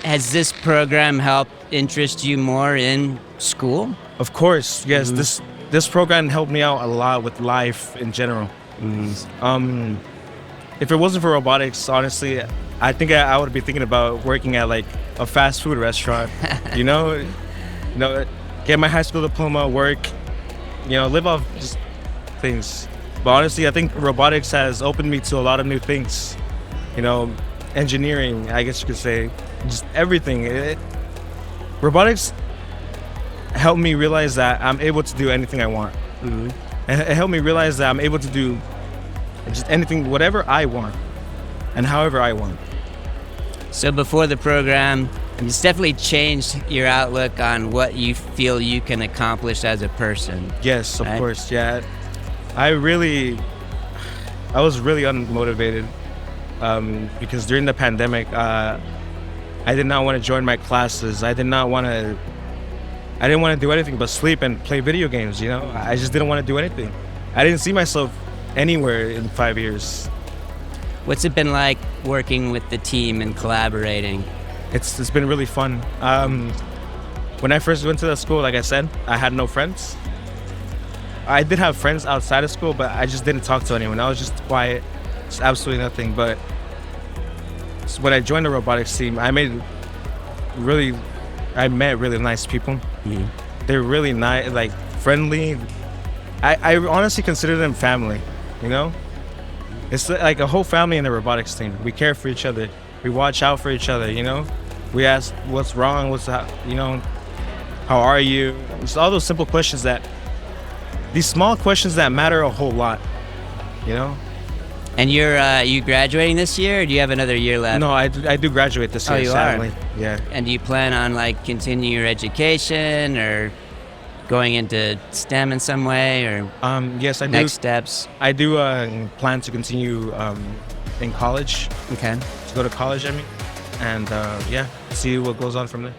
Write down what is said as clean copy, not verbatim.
has this program helped interest you more in school? Of course, yes. This program helped me out a lot with life in general. If it wasn't for robotics, honestly, I think I would be thinking about working at like a fast food restaurant. you know, you know, get my high school diploma, work, live off just things. But honestly, I think robotics has opened me to a lot of new things. Engineering, I guess you could say, just everything. Robotics helped me realize that I'm able to do anything I want. And it helped me realize that I'm able to do just anything, whatever I want, and however I want. So before the program, it's definitely changed your outlook on what you feel you can accomplish as a person. Yes, of course, yeah. I was really unmotivated because during the pandemic, I did not want to join my classes. I didn't want to do anything but sleep and play video games, I just didn't want to do anything. I didn't see myself anywhere in 5 years. What's it been like working with the team and collaborating? It's been really fun. When I first went to the school, like I said, I had no friends. I did have friends outside of school, but I just didn't talk to anyone. I was just quiet, just absolutely nothing. But when I joined the robotics team, I met really nice people. They're really nice, like friendly. I honestly consider them family, It's like a whole family in the robotics team. We care for each other. We watch out for each other, We ask what's wrong, how are you? It's all those simple questions these small questions that matter a whole lot, And you graduating this year, or do you have another year left? No, I do graduate this year, you sadly. are? Yeah. And do you plan on continuing your education or going into STEM in some way, or yes, I do. next steps? I do plan to continue in college. Okay. To go to college, and see what goes on from there.